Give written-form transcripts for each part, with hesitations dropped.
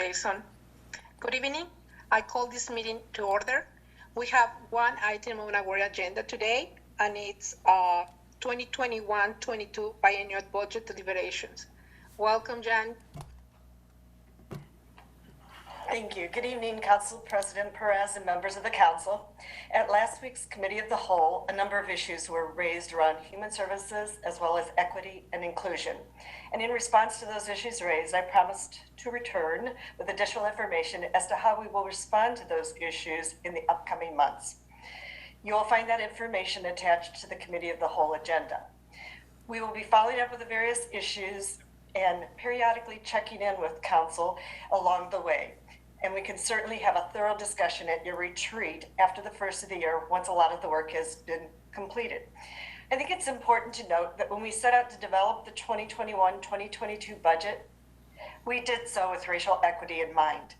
Jason. Good evening. I call this meeting to order. We have one item on our agenda today, and it's 2021-22 biennial budget deliberations. Welcome, Jan. Thank you. Good evening, Council President Perez and members of the Council. At last week's Committee of the Whole, a number of issues were raised around human services as well as equity and inclusion. And in response to those issues raised, I promised to return with additional information as to how we will respond to those issues in the upcoming months. You will find that information attached to the Committee of the Whole agenda. We will be following up with the various issues and periodically checking in with Council along the way. And we can certainly have a thorough discussion at your retreat after the first of the year once a lot of the work has been completed. I think it's important to note that when we set out to develop the 2021-2022 budget, we did so with racial equity in mind.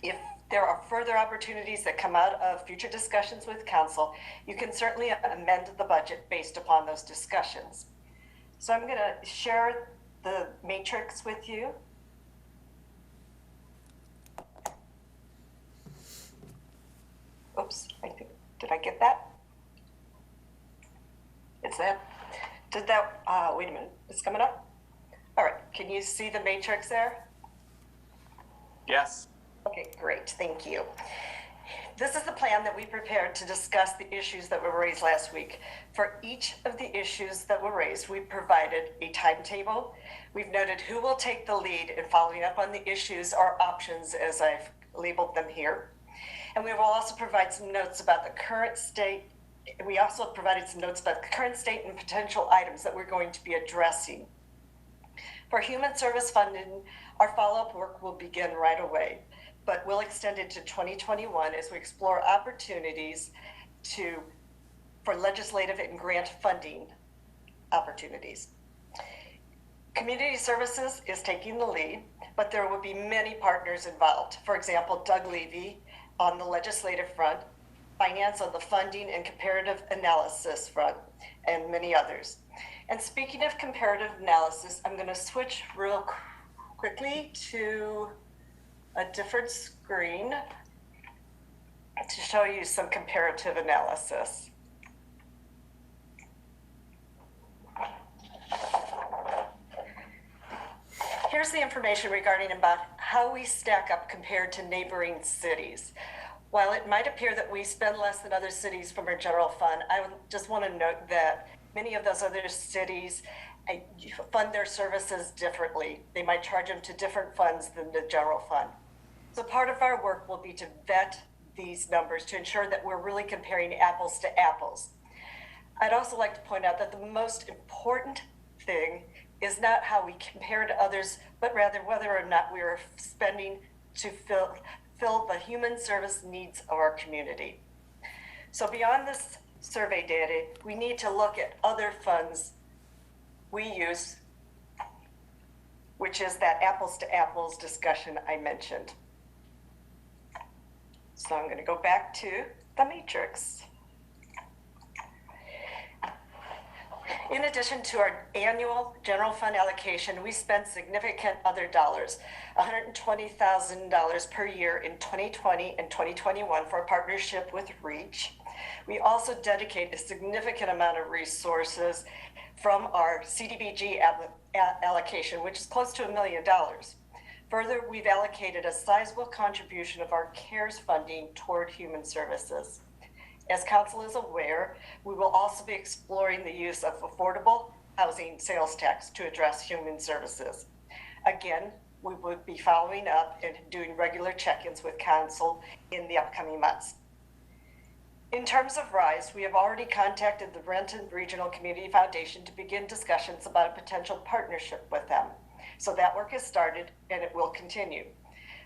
If there are further opportunities that come out of future discussions with Council, you can certainly amend the budget based upon those discussions. So I'm going to share the matrix with you. Oops, did I get that? It's that. Did that, wait a minute, it's coming up? All right, can you see the matrix there? Yes. Okay, great, thank you. This is the plan that we prepared to discuss the issues that were raised last week. For each of the issues that were raised, we provided a timetable. We've noted who will take the lead in following up on the issues or options as I've labeled them here. And we will also provide some notes about the current state. We also provided some notes about the current state and potential items that we're going to be addressing. For human service funding, our follow-up work will begin right away, but we'll extend it to 2021 as we explore opportunities for legislative and grant funding opportunities. Community Services is taking the lead, but there will be many partners involved. For example, Doug Levy on the legislative front, finance on the funding and comparative analysis front, and many others. And speaking of comparative analysis, I'm going to switch real quickly to a different screen to show you some comparative analysis. Here's the information regarding about how we stack up compared to neighboring cities. While it might appear that we spend less than other cities from our general fund, I just want to note that many of those other cities fund their services differently. They might charge them to different funds than the general fund. So part of our work will be to vet these numbers to ensure that we're really comparing apples to apples. I'd also like to point out that the most important thing is not how we compare to others, but rather whether or not we are spending to fill the human service needs of our community. So beyond this survey data, we need to look at other funds we use, which is that apples to apples discussion I mentioned. So I'm going to go back to the matrix. In addition to our annual general fund allocation, we spent significant other dollars, $120,000 per year in 2020 and 2021 for a partnership with REACH. We also dedicate a significant amount of resources from our CDBG allocation, which is close to $1 million. Further, we've allocated a sizable contribution of our CARES funding toward human services. As Council is aware, we will also be exploring the use of affordable housing sales tax to address human services. Again, we will be following up and doing regular check-ins with Council in the upcoming months. In terms of RISE, we have already contacted the Renton Regional Community Foundation to begin discussions about a potential partnership with them. So that work has started and it will continue.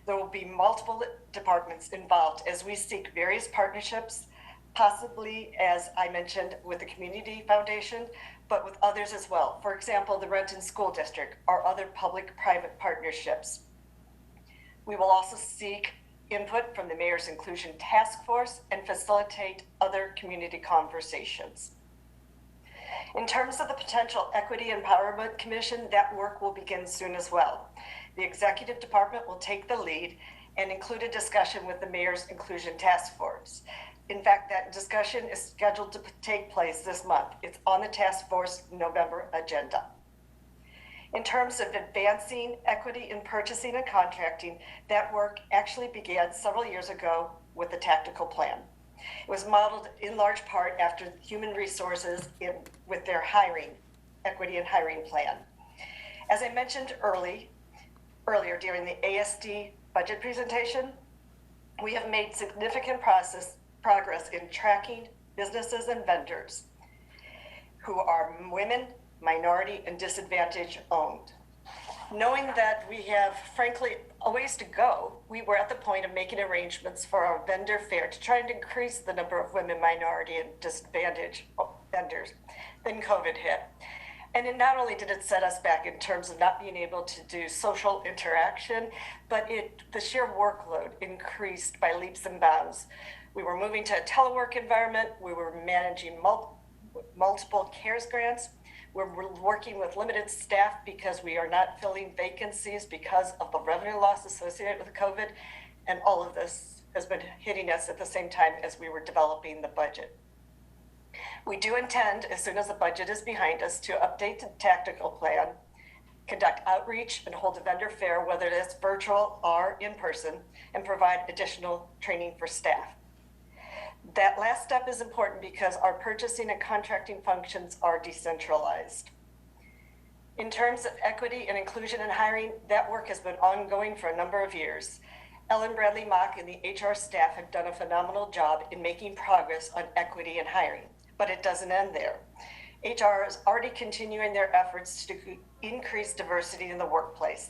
There will be multiple departments involved as we seek various partnerships, possibly, as I mentioned, with the Community Foundation, but with others as well. For example, the Renton School District or other public-private partnerships. We will also seek input from the Mayor's Inclusion Task Force and facilitate other community conversations. In terms of the potential Equity Empowerment Commission, that work will begin soon as well. The executive department will take the lead and include a discussion with the mayor's inclusion task force. In fact, that discussion is scheduled to take place this month. It's on the task force November agenda. In terms of advancing equity in purchasing and contracting, that work actually began several years ago with the tactical plan. It was modeled in large part after human resources with their equity and hiring plan. As I mentioned earlier during the ASD budget presentation, we have made significant progress in tracking businesses and vendors who are women, minority, and disadvantaged owned. Knowing that we have, frankly, a ways to go, we were at the point of making arrangements for our vendor fair to try and increase the number of women, minority, and disadvantaged vendors. Then COVID hit. And it not only did it set us back in terms of not being able to do social interaction, but the sheer workload increased by leaps and bounds. We were moving to a telework environment. We were managing multiple CARES grants. We're working with limited staff because we are not filling vacancies because of the revenue loss associated with COVID. And all of this has been hitting us at the same time as we were developing the budget. We do intend, as soon as the budget is behind us, to update the tactical plan, conduct outreach, and hold a vendor fair, whether it's virtual or in person, and provide additional training for staff. That last step is important because our purchasing and contracting functions are decentralized. In terms of equity and inclusion in hiring, that work has been ongoing for a number of years. Ellen Bradley Mock and the HR staff have done a phenomenal job in making progress on equity and hiring, but it doesn't end there. HR is already continuing their efforts to increase diversity in the workplace.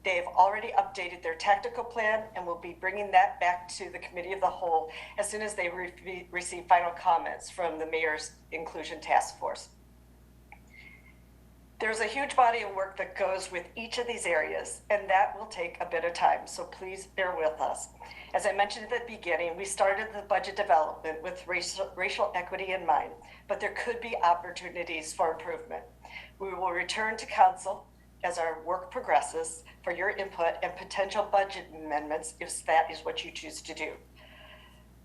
They've already updated their tactical plan and will be bringing that back to the committee of the whole as soon as they receive final comments from the mayor's inclusion task force. There's a huge body of work that goes with each of these areas, and that will take a bit of time, so please bear with us. As I mentioned at the beginning, we started the budget development with racial equity in mind, but there could be opportunities for improvement. We will return to council as our work progresses for your input and potential budget amendments if that is what you choose to do.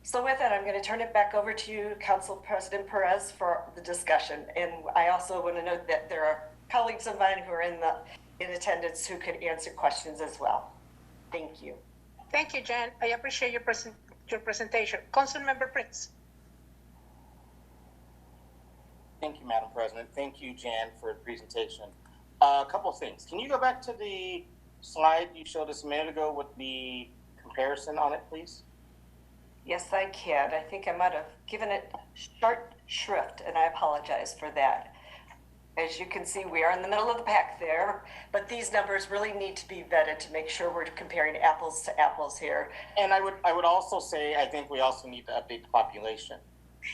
So with that, I'm going to turn it back over to you, Council President Perez, for the discussion. And I also want to note that there are colleagues of mine who are in attendance who could answer questions as well. Thank you. Thank you, Jen. I appreciate your presentation. Councilmember Prince. Thank you, Madam President. Thank you, Jan, for the presentation. A couple of things. Can you go back to the slide you showed us a minute ago with the comparison on it, please? Yes, I can. I think I might have given it short shrift, and I apologize for that. As you can see, we are in the middle of the pack there, but these numbers really need to be vetted to make sure we're comparing apples to apples here. And I would also say, I think we also need to update the population.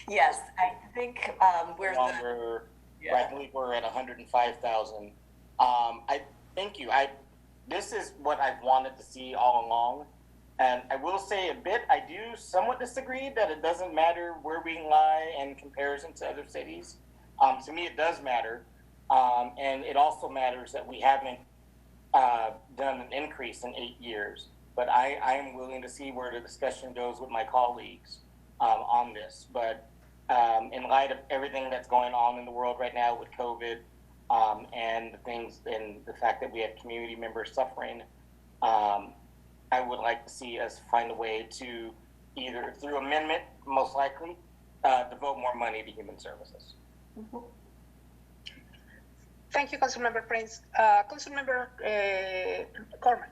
Yes, I think I believe we're at 105,000. Thank you. This is what I've wanted to see all along. And I will say a bit, I do somewhat disagree that it doesn't matter where we lie in comparison to other cities. To me, it does matter. And it also matters that we haven't done an increase in 8 years. But I am willing to see where the discussion goes with my colleagues on this. But in light of everything that's going on in the world right now with COVID and the things and the fact that we have community members suffering, I would like to see us find a way to either through amendment, most likely, devote more money to human services. Mm-hmm. Thank you, Councilmember Prince. Councilmember Corman.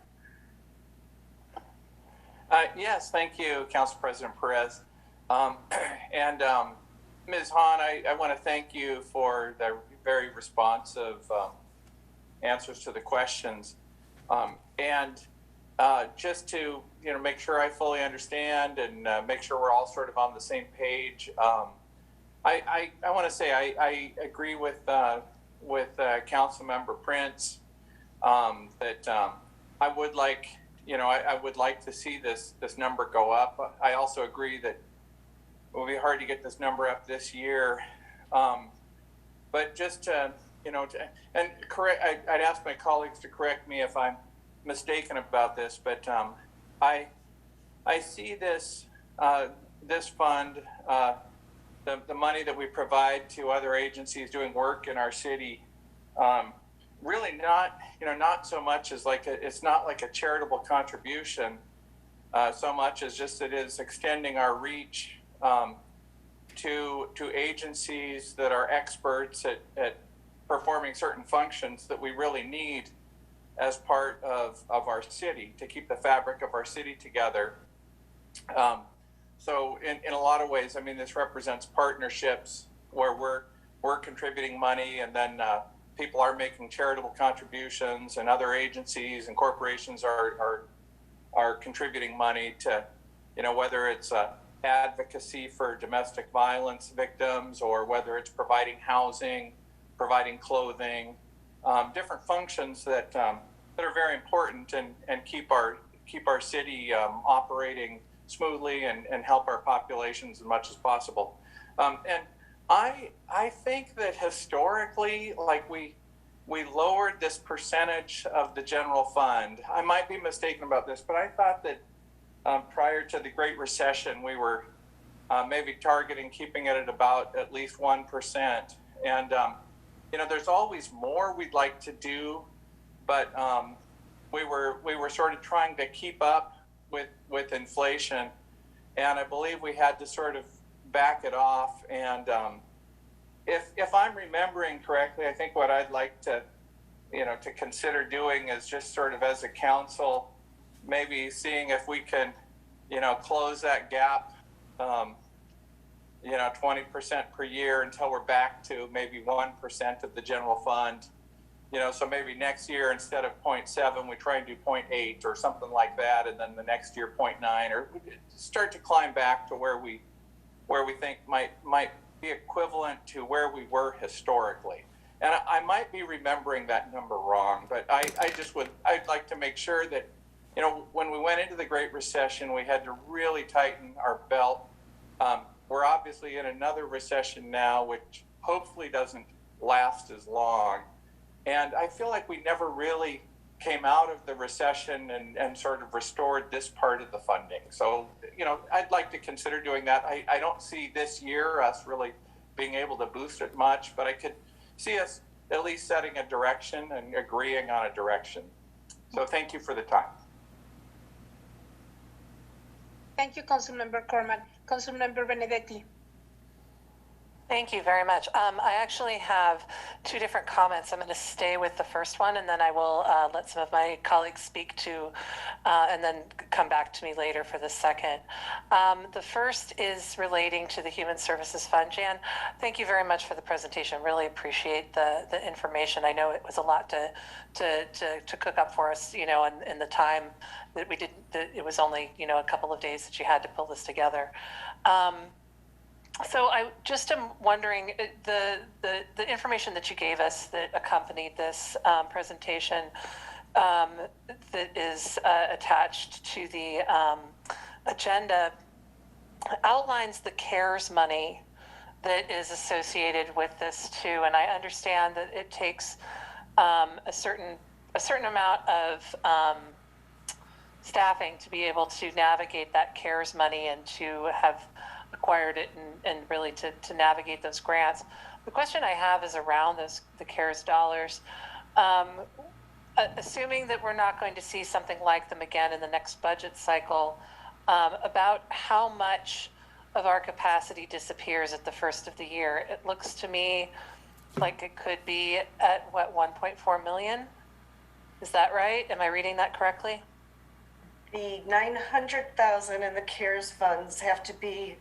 Yes, thank you, Council President Perez. Ms. Hahn, I want to thank you for the very responsive answers to the questions. Just to make sure I fully understand and make sure we're all sort of on the same page, I want to say I agree with Councilmember Prince that I would like I would like to see this number go up. I also agree that it will be hard to get this number up this year, but just to correct, I'd ask my colleagues to correct me if I'm mistaken about this, but I see this this fund, the money that we provide to other agencies doing work in our city, really not, not so much as it's not like a charitable contribution, so much as just it is extending our reach to agencies that are experts at performing certain functions that we really need as part of our city to keep the fabric of our city together. So in a lot of ways, I mean, this represents partnerships where we're contributing money, and then people are making charitable contributions, and other agencies and corporations are contributing money to, whether it's advocacy for domestic violence victims, or whether it's providing housing, providing clothing, different functions that are very important and keep our city operating smoothly and help our populations as much as possible. And I think that historically, like we lowered this percentage of the general fund. I might be mistaken about this, but I thought that prior to the Great Recession, we were maybe targeting keeping it at least 1%. And there's always more we'd like to do, but we were sort of trying to keep up with inflation, and I believe we had to sort of back it off. And if I'm remembering correctly, I think what I'd like to consider doing is just sort of as a council, maybe seeing if we can close that gap 20% per year until we're back to maybe 1% of the general fund. So maybe next year, instead of 0.7, we try and do 0.8 or something like that, and then the next year 0.9, or we start to climb back to where we think might be equivalent to where we were historically. And I might be remembering that number wrong, but I'd like to make sure that when we went into the Great Recession, we had to really tighten our belt. We're obviously in another recession now, which hopefully doesn't last as long. And I feel like we never really came out of the recession and sort of restored this part of the funding. So, I'd like to consider doing that. I don't see this year us really being able to boost it much, but I could see us at least setting a direction and agreeing on a direction. So thank you for the time. Thank you, Councilmember Corman. Councilmember Benedetti. Thank you very much. I actually have two different comments. I'm going to stay with the first one, and then I will let some of my colleagues speak to, and then come back to me later for the second. The first is relating to the Human Services Fund. Jan, thank you very much for the presentation. Really appreciate the information. I know it was a lot to cook up for us, in the time that we did. It was only a couple of days that you had to pull this together. So I just am wondering, the information that you gave us that accompanied this presentation that is attached to the agenda outlines the CARES money that is associated with this too. And I understand that it takes a certain amount of staffing to be able to navigate that CARES money and to have acquired it and really to navigate those grants. The question I have is around the CARES dollars. Assuming that we're not going to see something like them again in the next budget cycle, about how much of our capacity disappears at the first of the year. It looks to me like it could be at, 1.4 million? Is that right? Am I reading that correctly? The 900,000 in the CARES funds have to be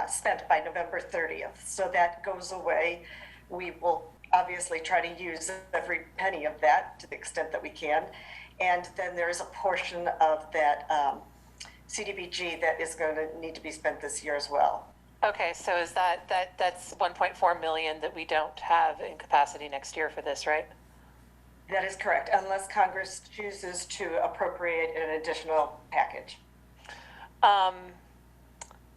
spent by November 30th. So that goes away. We will obviously try to use every penny of that to the extent that we can. And then there's a portion of that CDBG that is going to need to be spent this year as well. Okay, so is that's 1.4 million that we don't have in capacity next year for this, right? That is correct, unless Congress chooses to appropriate an additional package.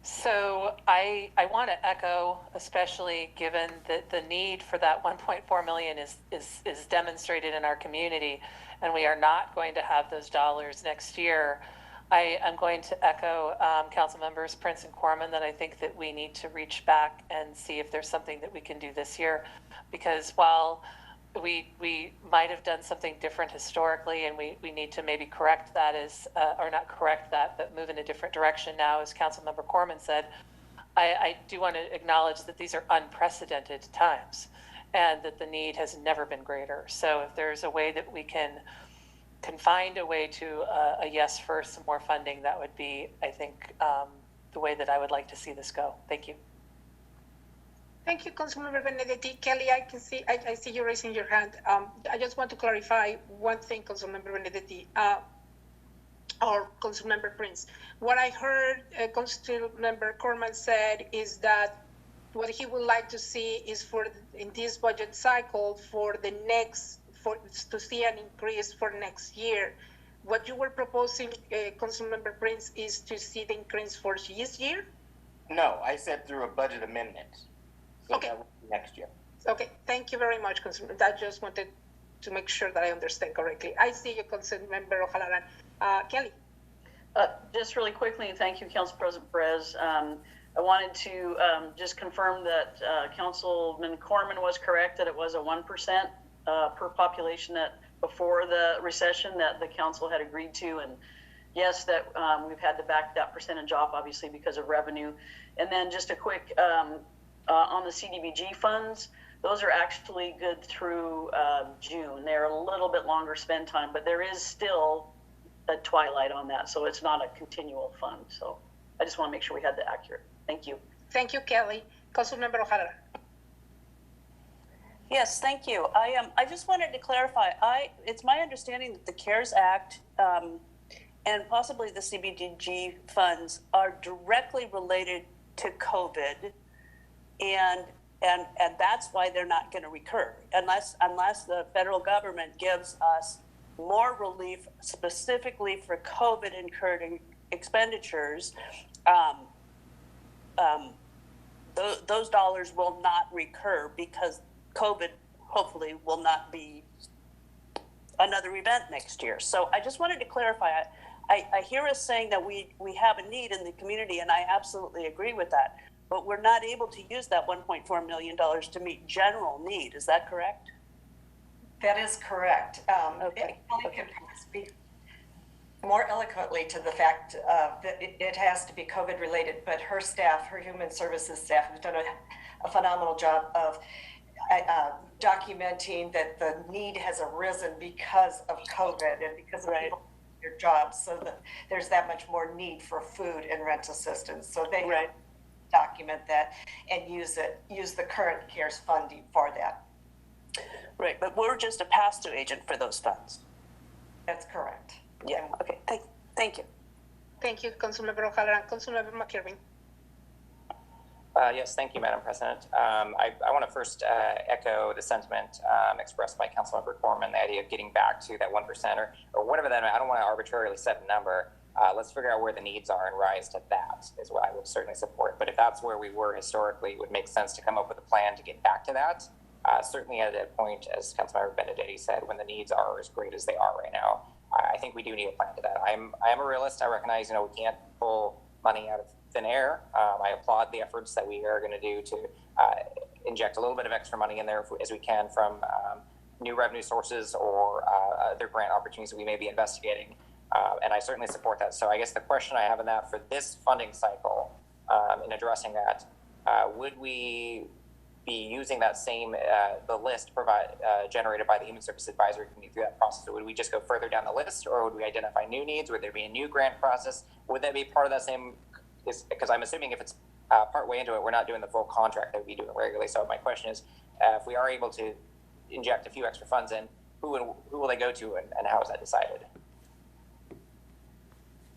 So I want to echo, especially given that the need for that 1.4 million is demonstrated in our community, and we are not going to have those dollars next year, I am going to echo Council Members Prince and Corman that I think that we need to reach back and see if there's something that we can do this year, because while we might have done something different historically, and we need to maybe correct that or not correct that, but move in a different direction now, as Councilmember Corman said. I do want to acknowledge that these are unprecedented times and that the need has never been greater. So if there's a way that we can find a way to a yes for some more funding, that would be, I think, the way that I would like to see this go. Thank you. Thank you, Councilmember Benedetti. Kelly, I see you raising your hand. I just want to clarify one thing, Councilmember Benedetti, or Councilmember Prince. What I heard Councilmember Corman said is that what he would like to see is in this budget cycle to see an increase for next year. What you were proposing, Councilmember Prince, is to see the increase for this year? No, I said through a budget amendment. So okay. That will be next year. Okay, thank you very much, Councilmember. I just wanted to make sure that I understand correctly. I see you, Councilmember O'Halloran. Kelly. Just really quickly, and thank you, Council President Perez. I wanted to just confirm that Councilman Corman was correct, that it was a 1% per population that before the recession that the council had agreed to. And yes, that we've had to back that percentage off, obviously, because of revenue. And then just a quick, on the CDBG funds, those are actually good through June. They're a little bit longer spend time, but there is still a twilight on that. So it's not a continual fund. So I just want to make sure we had that accurate. Thank you. Thank you, Kelly. Councilmember O'Halloran. Yes, thank you. I just wanted to clarify. It's my understanding that the CARES Act and possibly the CDBG funds are directly related to COVID, and that's why they're not going to recur unless the federal government gives us more relief specifically for COVID incurred expenditures. Those dollars will not recur because COVID hopefully will not be another event next year. So I just wanted to clarify. I hear us saying that we have a need in the community, and I absolutely agree with that. But we're not able to use that $1.4 million to meet general need. Is that correct? That is correct. Okay. Kelly can speak more eloquently to the fact that it has to be COVID related, but her staff, her human services staff, have done a phenomenal job of documenting that the need has arisen because of COVID and because of people their jobs, so that there's that much more need for food and rent assistance. So they document that and use the current CARES funding for that. Right, but we're just a pass-through agent for those funds. That's correct. Yeah. Okay. Thank you. Thank you, Councilmember O'Halloran. Councilmember McKervin. Yes, thank you, Madam President. I want to first echo the sentiment expressed by Councilmember Corman, the idea of getting back to that 1% or whatever that. I don't want to arbitrarily set a number. Let's figure out where the needs are and rise to that is what I would certainly support. But if that's where we were historically, it would make sense to come up with a plan to get back to that. Certainly at a point, as Councilmember Benedetti said, when the needs are as great as they are right now, I think we do need a plan to that. I am a realist. I recognize, we can't pull money out of thin air. I applaud the efforts that we are going to do to inject a little bit of extra money in there as we can from new revenue sources or other grant opportunities that we may be investigating. And I certainly support that. So I guess the question I have in that for this funding cycle, in addressing that, would we be using that same, the list generated by the Human Services Advisory Committee through that process? Or would we just go further down the list, or would we identify new needs? Would there be a new grant process? Would that be part of that same, because I'm assuming if it's part way into it, we're not doing the full contract that we'd be doing regularly. So my question is, if we are able to inject a few extra funds in, who will they go to, and how is that decided?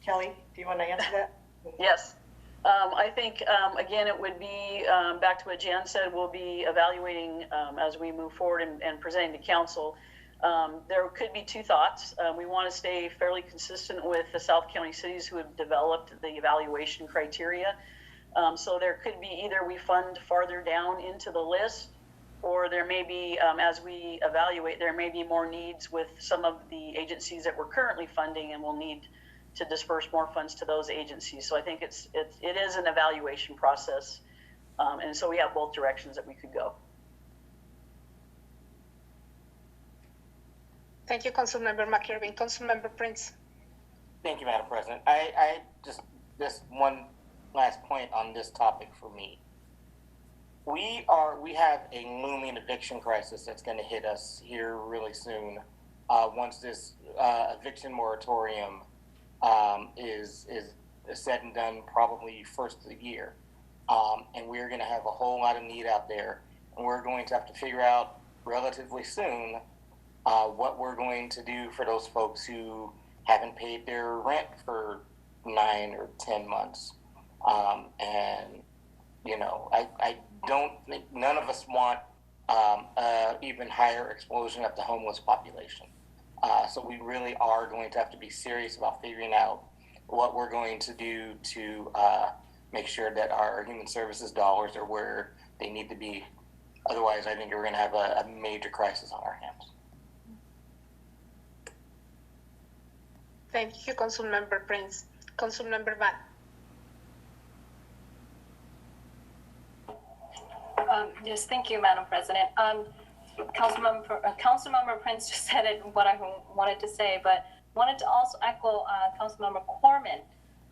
Kelly, do you want to answer that? Yes. I think, again, it would be, back to what Jan said, we'll be evaluating as we move forward and presenting to council. There could be two thoughts. We want to stay fairly consistent with the South County cities who have developed the evaluation criteria. So there could be either we fund farther down into the list, or there may be, as we evaluate, there may be more needs with some of the agencies that we're currently funding, and we'll need to disperse more funds to those agencies. So I think it is an evaluation process, and so we have both directions that we could go. Thank you, Councilmember McKervin. Councilmember Prince. Thank you, Madam President. I just one last point on this topic for me. We have a looming eviction crisis that's going to hit us here really soon. Once this eviction moratorium is said and done, probably first of the year, and we're going to have a whole lot of need out there, and we're going to have to figure out relatively soon what we're going to do for those folks who haven't paid their rent for 9 or 10 months. And, you know, I don't think none of us want even higher explosion of the homeless population. So we really are going to have to be serious about figuring out what we're going to do to make sure that our human services dollars are where they need to be. Otherwise, I think we're going to have a major crisis on our hands. Thank you, Councilmember Prince. Councilmember Van. Yes, thank you, Madam President. Councilmember Prince just said it, what I wanted to say, but wanted to also echo Councilmember Corman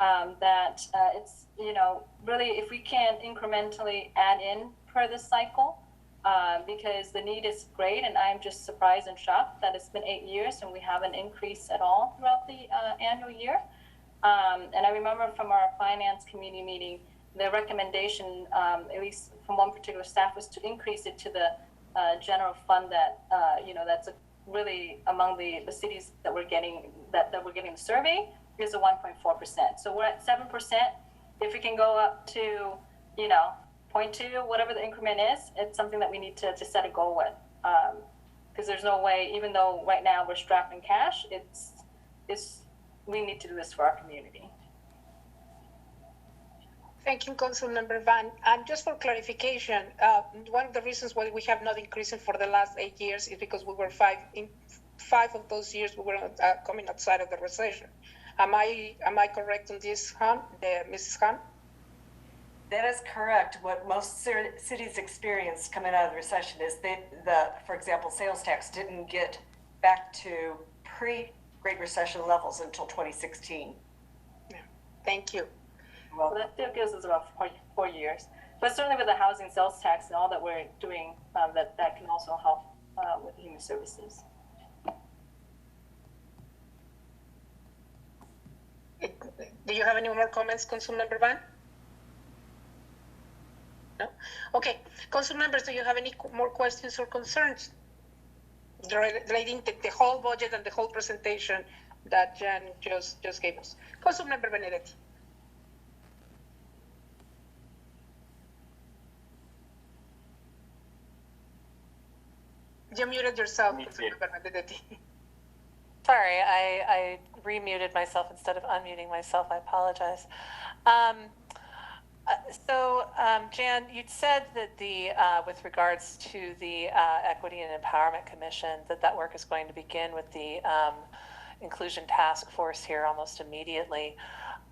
that it's, you know, really if we can incrementally add in per the cycle, because the need is great, and I'm just surprised and shocked that it's been 8 years and we haven't increased at all throughout the annual year. And I remember from our finance committee meeting, the recommendation, at least from one particular staff, was to increase it to the general fund that, you know, that's really among the cities that we're getting, that we're getting the survey, is a 1.4%. So we're at 7%. If we can go up to, you know, 0.2, whatever the increment is, it's something that we need to set a goal with. Because there's no way, even though right now we're strapped in cash, we need to do this for our community. Thank you, Councilmember Van. And just for clarification, one of the reasons why we have not increased for the last 8 years is because we were in five of those years we were coming outside of the recession. Am I correct on this, Mrs. Han? That is correct. What most cities experienced coming out of the recession is for example, sales tax didn't get back to pre-Great Recession levels until 2016. Yeah. Thank you. Well, that still gives us about 4 years. But certainly with the housing sales tax and all that we're doing, that can also help with human services. Do you have any more comments, Councilmember Van? No? Okay. Council members, do you have any more questions or concerns relating to the whole budget and the whole presentation that Jan just gave us? Councilmember Benedetti. You muted yourself, Councilmember Benedetti. Sorry, I remuted myself instead of unmuting myself. I apologize. Jan, you'd said that with regards to the Equity and Empowerment Commission, that work is going to begin with the Inclusion Task Force here almost immediately.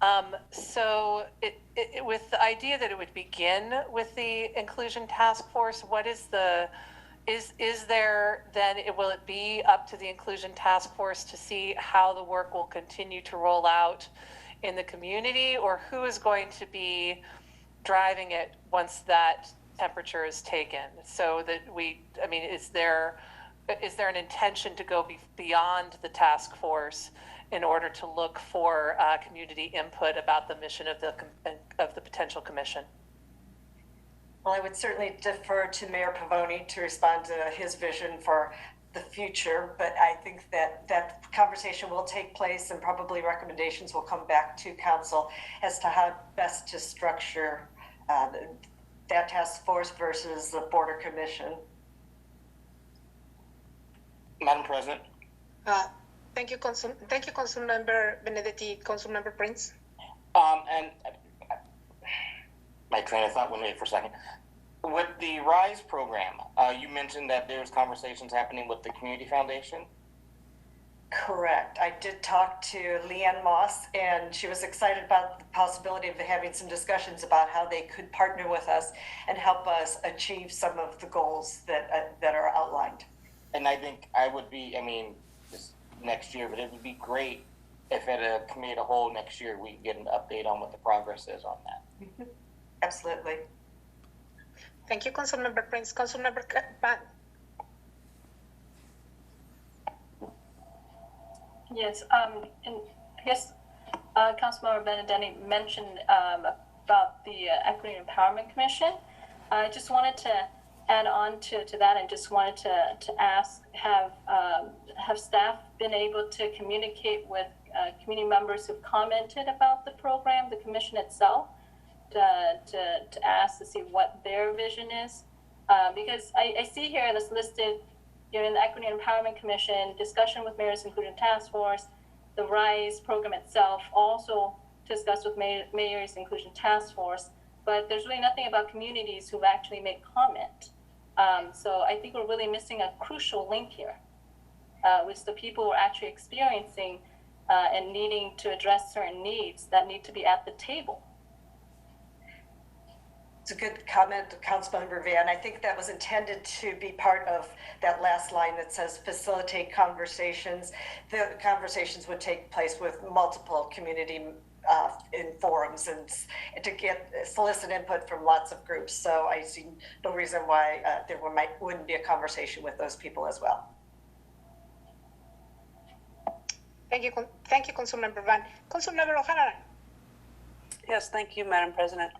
With the idea that it would begin with the Inclusion Task Force, what is is there then, will it be up to the Inclusion Task Force to see how the work will continue to roll out in the community, or who is going to be driving it once that temperature is taken? So that is there an intention to go beyond the task force in order to look for community input about the mission of the potential commission? Well, I would certainly defer to Mayor Pavoni to respond to his vision for the future, but I think that conversation will take place and probably recommendations will come back to council as to how best to structure that task force versus the border commission. Madam President. Thank you, Councilmember Benedetti. Councilmember Prince. And my train of thought went away for a second. With the RISE program, you mentioned that there's conversations happening with the Community Foundation. Correct. I did talk to Leanne Moss, and she was excited about the possibility of having some discussions about how they could partner with us and help us achieve some of the goals that are outlined. And I think I would be, this next year, but it would be great if at a committee of the whole next year, we get an update on what the progress is on that. Absolutely. Thank you, Councilmember Prince. Councilmember Ban. Yes, and I guess Councilmember Benedetti mentioned about the Equity and Empowerment Commission. I just wanted to add on to that and just wanted to ask, have staff been able to communicate with community members who've commented about the program, the commission itself, to ask to see what their vision is? Because I see here that's listed, in the Equity and Empowerment Commission, discussion with mayors including task force, the RISE program itself also discussed with mayors inclusion task force, but there's really nothing about communities who've actually made comment. So I think we're really missing a crucial link here, with the people who are actually experiencing and needing to address certain needs that need to be at the table. It's a good comment, Councilmember Van. I think that was intended to be part of that last line that says facilitate conversations. The conversations would take place with multiple community in forums and to solicit input from lots of groups. So I see no reason why there wouldn't be a conversation with those people as well. Thank you, Councilmember Van. Councilmember O'Halloran. Yes, thank you, Madam President.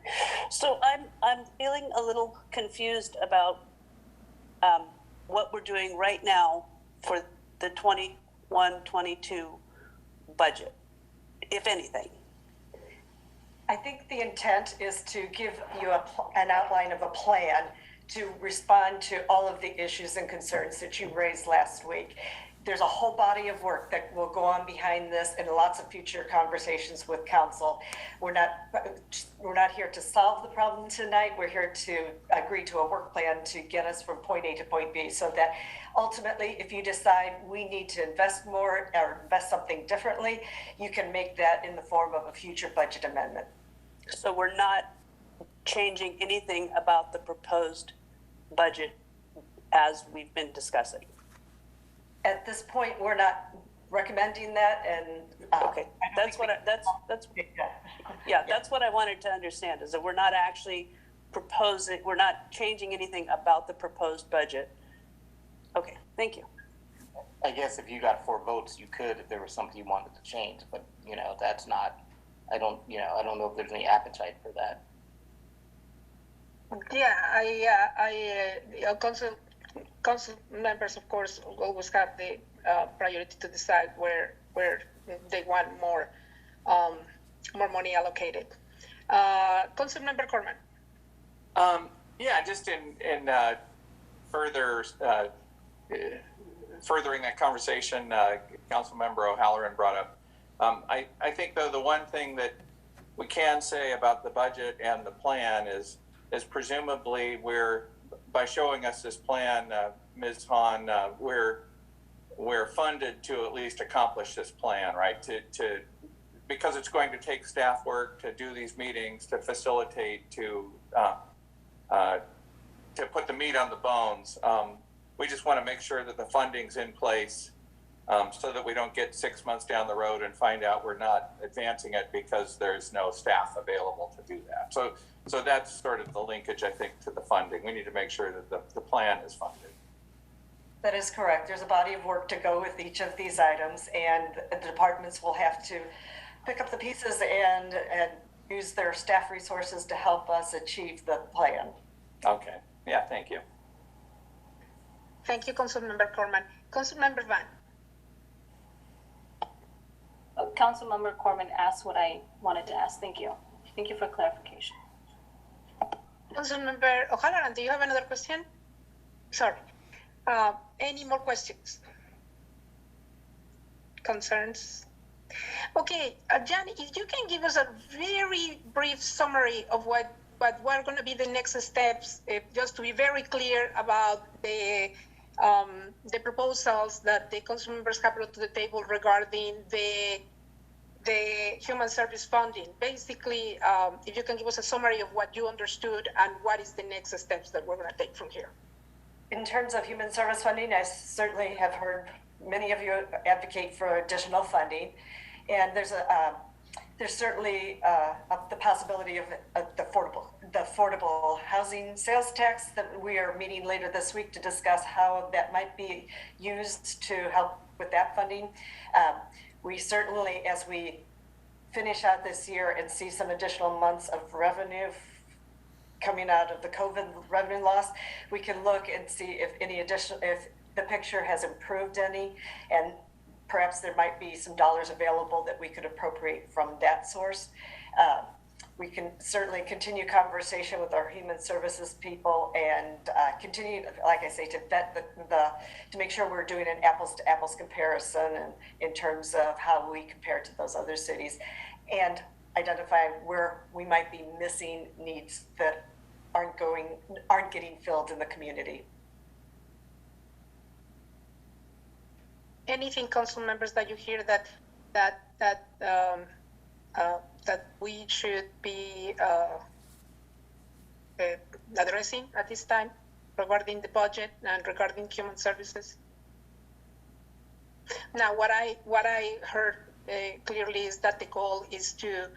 So I'm feeling a little confused about what we're doing right now for the 21-22 budget, if anything. I think the intent is to give you an outline of a plan to respond to all of the issues and concerns that you raised last week. There's a whole body of work that will go on behind this and lots of future conversations with council. We're not here to solve the problem tonight. We're here to agree to a work plan to get us from point A to point B, so that ultimately, if you decide we need to invest more or invest something differently, you can make that in the form of a future budget amendment. So we're not changing anything about the proposed budget as we've been discussing. At this point, we're not recommending that, and okay, that's what I wanted to understand, is that we're not actually proposing, we're not changing anything about the proposed budget. Okay, thank you. I guess if you got 4 votes, you could, if there was something you wanted to change, but that's not. I don't know if there's any appetite for that. Yeah, council members, of course, always have the priority to decide where they want more money allocated. Councilmember Corman. Yeah, just in further furthering that conversation, Councilmember O'Halloran brought up. I think, though, the one thing that we can say about the budget and the plan is presumably by showing us this plan, Ms. Hahn, we're funded to at least accomplish this plan, right? Because it's going to take staff work to do these meetings, to facilitate, to put the meat on the bones. We just want to make sure that the funding's in place, so that we don't get 6 months down the road and find out we're not advancing it because there's no staff available to do that. So that's sort of the linkage, I think, to the funding. We need to make sure that the plan is funded. That is correct. There's a body of work to go with each of these items, and the departments will have to pick up the pieces and use their staff resources to help us achieve the plan. Okay. Yeah, thank you. Thank you, Councilmember Corman. Councilmember Van. Councilmember Corman asked what I wanted to ask. Thank you. Thank you for clarification. Councilmember O'Halloran, do you have another question? Sorry. Any more questions? Concerns? Okay, Jan, if you can give us a very brief summary of what what are going to be the next steps, just to be very clear about the proposals that the council members have brought to the table regarding the human service funding. Basically, if you can give us a summary of what you understood and what is the next steps that we're going to take from here. In terms of human service funding, I certainly have heard many of you advocate for additional funding, and there's certainly the possibility of the affordable housing sales tax that we are meeting later this week to discuss how that might be used to help with that funding. We certainly, as we finish out this year and see some additional months of revenue coming out of the COVID revenue loss, we can look and see if if the picture has improved any, and perhaps there might be some dollars available that we could appropriate from that source. We can certainly continue conversation with our human services people and continue, like I say, to vet to make sure we're doing an apples to apples comparison and in terms of how we compare to those other cities, and identify where we might be missing needs that aren't getting filled in the community. Anything, council members, that you hear that we should be addressing at this time regarding the budget and regarding human services? Now, what I heard clearly is that the goal is to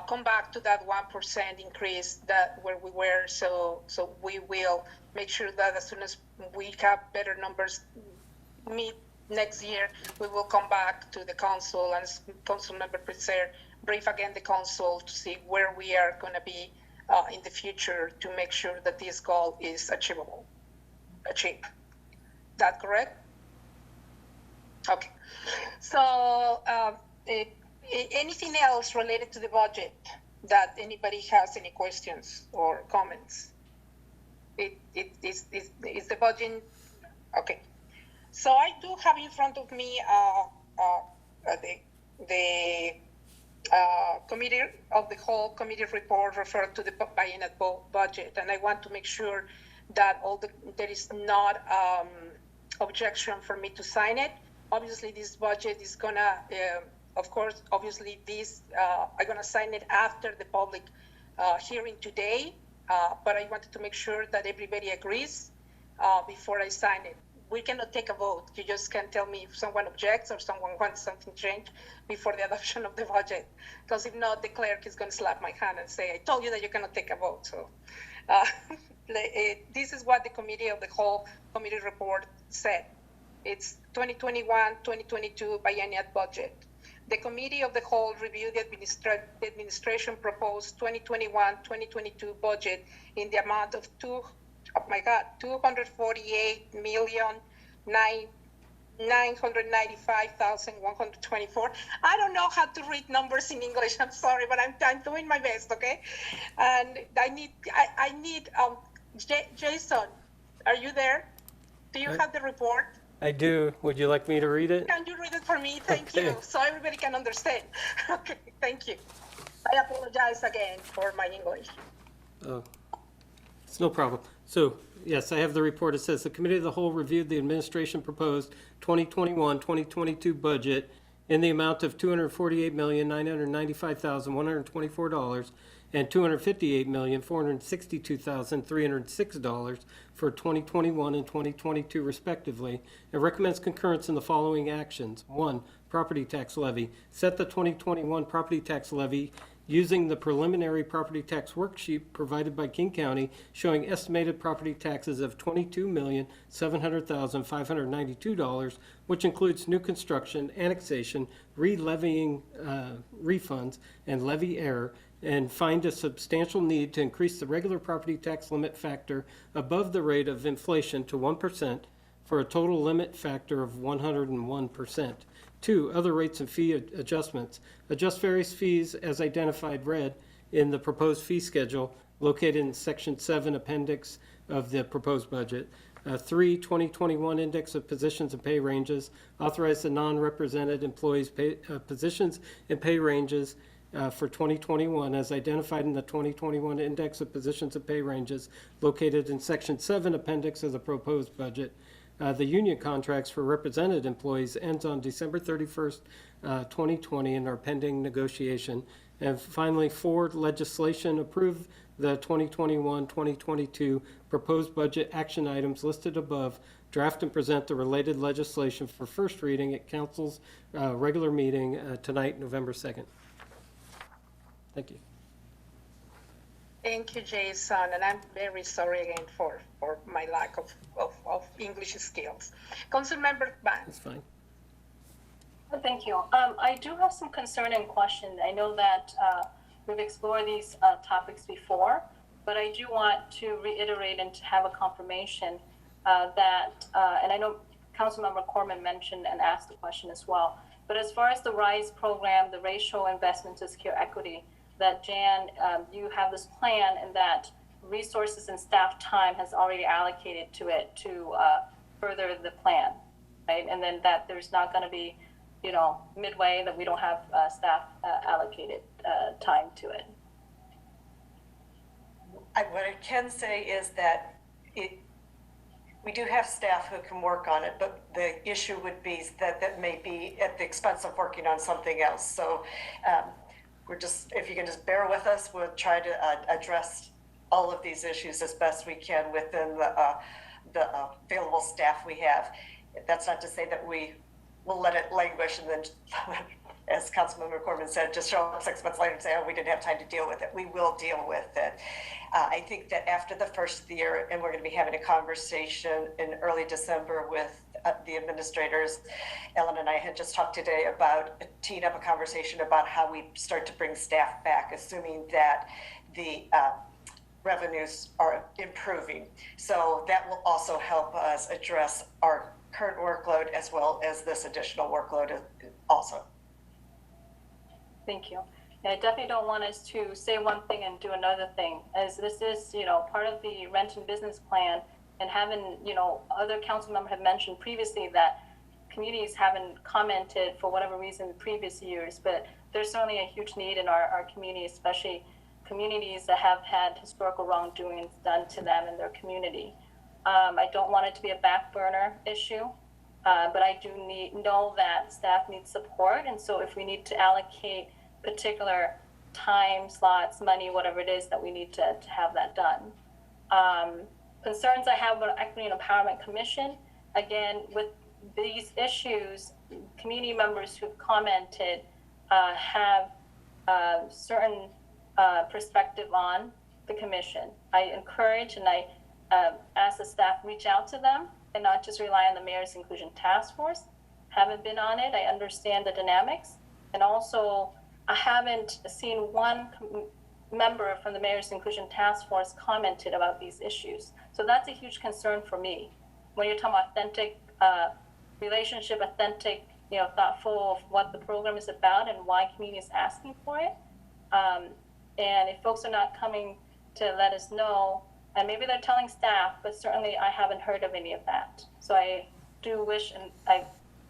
come back to that 1% increase that where we were. So we will make sure that as soon as we have better numbers meet next year, we will come back to the council and council member brief again the council to see where we are going to be in the future to make sure that this goal is achieved. That correct? Okay. So anything else related to the budget that anybody has any questions or comments? Is the budget okay? So I do have in front of me the committee of the whole committee report referred to the biennial budget, and I want to make sure that there is not objection for me to sign it. Obviously, this budget is gonna, of course, obviously I'm gonna sign it after the public hearing today, but I wanted to make sure that everybody agrees before I sign it. We cannot take a vote. You just can tell me if someone objects or someone wants something changed before the adoption of the budget. Because if not, the clerk is going to slap my hand and say, I told you that you cannot take a vote. So this is what the committee of the whole committee report said. It's 2021-2022 biennial budget. The committee of the whole reviewed the administration proposed 2021-2022 budget in the amount of $248,995,124. I don't know how to read numbers in English. I'm sorry, but I'm doing my best. Okay, and I need Jason, are you there? Do you have the report? I do. Would you like me to read it? Can you read it for me? Thank you, so everybody can understand. Okay, thank you. I apologize again for my English. Oh, it's no problem. So, yes, I have the report. It says the Committee of the Whole reviewed the administration proposed 2021-2022 budget in the amount of $248,995,124 and $258,462,306 for 2021 and 2022 respectively, and recommends concurrence in the following actions. 1. Property tax levy. Set the 2021 property tax levy using the preliminary property tax worksheet provided by King County showing estimated property taxes of $22,700,592, which includes new construction, annexation, re-levying refunds, and levy error, and find a substantial need to increase the regular property tax limit factor above the rate of inflation to 1% for a total limit factor of 101%. 2. Other rates and fee adjustments. Adjust various fees as identified read in the proposed fee schedule located in Section 7 Appendix of the proposed budget. 3. 2021 Index of Positions and Pay Ranges. Authorize the non-represented employees' positions and pay ranges for 2021 as identified in the 2021 Index of Positions and Pay Ranges located in Section 7 Appendix of the proposed budget. The union contracts for represented employees ends on December 31st, 2020 and are pending negotiation. And finally, 4, legislation approve the 2021-2022 proposed budget action items listed above, draft and present the related legislation for first reading at council's regular meeting tonight, November 2nd. Thank you. Thank you, Jason, and I'm very sorry again for my lack of English skills. Councilmember Ban. That's fine. Thank you. I do have some concern and question. I know that we've explored these topics before, but I do want to reiterate and to have a confirmation that, and I know Councilmember Corman mentioned and asked the question as well, but as far as the RISE program, the Racial Investment to Secure Equity, that Jan, you have this plan and that resources and staff time has already allocated to it to further the plan, right? And then that there's not going to be, midway that we don't have staff allocated time to it. What I can say is that we do have staff who can work on it, but the issue would be that may be at the expense of working on something else. So if you can just bear with us, we'll try to address all of these issues as best we can within the available staff we have. That's not to say that we will let it languish and then, as Councilmember Corman said, just show up 6 months later and say, oh, we didn't have time to deal with it. We will deal with it. I think that after the first of the year, and we're going to be having a conversation in early December with the administrators, Ellen and I had just talked today about teeing up a conversation about how we start to bring staff back, assuming that the revenues are improving. So that will also help us address our current workload as well as this additional workload also. Thank you. And I definitely don't want us to say one thing and do another thing, as this is, part of the Renton business plan, and having, other council members have mentioned previously that communities haven't commented for whatever reason in previous years, but there's certainly a huge need in our community, especially communities that have had historical wrongdoings done to them in their community. I don't want it to be a back burner issue, but I do know that staff needs support. And so if we need to allocate particular time slots, money, whatever it is, that we need to have that done. Concerns I have about Equity and Empowerment Commission, again, with these issues, community members who've commented have certain perspective on the commission. I encourage and I ask the staff reach out to them and not just rely on the Mayor's Inclusion Task Force. Haven't been on it. I understand the dynamics. And also, I haven't seen one member from the Mayor's Inclusion Task Force commented about these issues. So that's a huge concern for me. When you're talking about authentic relationship, authentic, thoughtful of what the program is about and why community is asking for it. And if folks are not coming to let us know, and maybe they're telling staff, but certainly I haven't heard of any of that. So I do wish and I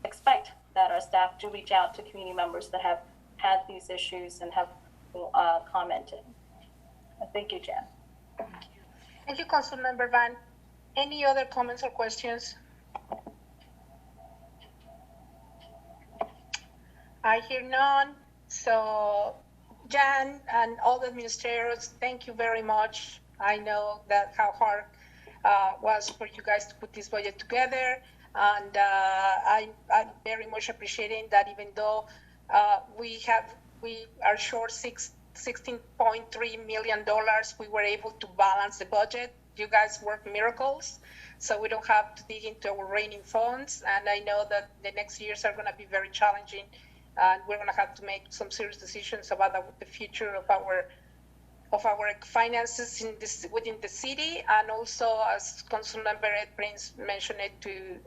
expect that our staff do reach out to community members that have had these issues and have commented. Thank you, Jan. Thank you, Councilmember Van. Any other comments or questions? I hear none. So Jan and all the administrators, thank you very much. I know that how hard was for you guys to put this budget together. And I'm very much appreciating that even though we are short $16.3 million, we were able to balance the budget. You guys work miracles, so we don't have to dig into our reigning funds. And I know that the next years are going to be very challenging, and we're going to have to make some serious decisions about the future of our finances within the city, and also, as Councilmember Ed Prince mentioned it, to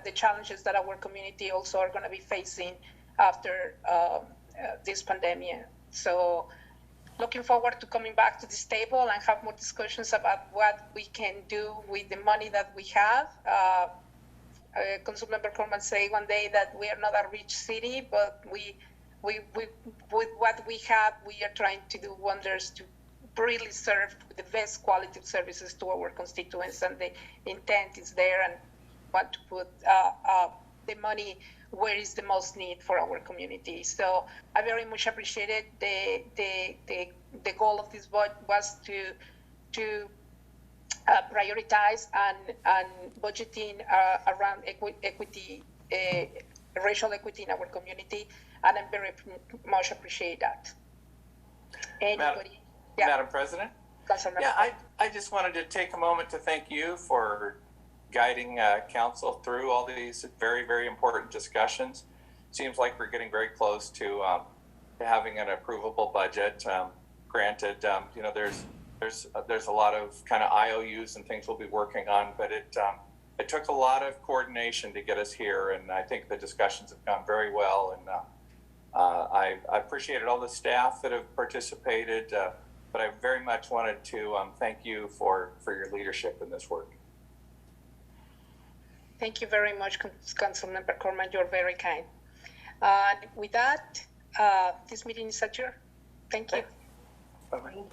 the challenges that our community also are going to be facing after this pandemic. So looking forward to coming back to this table and have more discussions about what we can do with the money that we have. Councilmember Corman said one day that we are not a rich city, but we with what we have, we are trying to do wonders to really serve the best quality of services to our constituents, and the intent is there, and want to put the money where is the most need for our community. So I very much appreciated the goal of this vote was to prioritize and budgeting around equity, racial equity in our community, and I very much appreciate that. Anybody? Madam President? Councilmember. Yeah, I just wanted to take a moment to thank you for guiding council through all these very, very important discussions. Seems like we're getting very close to having an approvable budget. Granted, you know, there's a lot of kind of IOUs and things we'll be working on, but it took a lot of coordination to get us here, and I think the discussions have gone very well. And I appreciated all the staff that have participated, but I very much wanted to thank you for your leadership in this work. Thank you very much, Councilmember Corman. You're very kind. With that, this meeting is adjourned. Thank you. Bye-bye.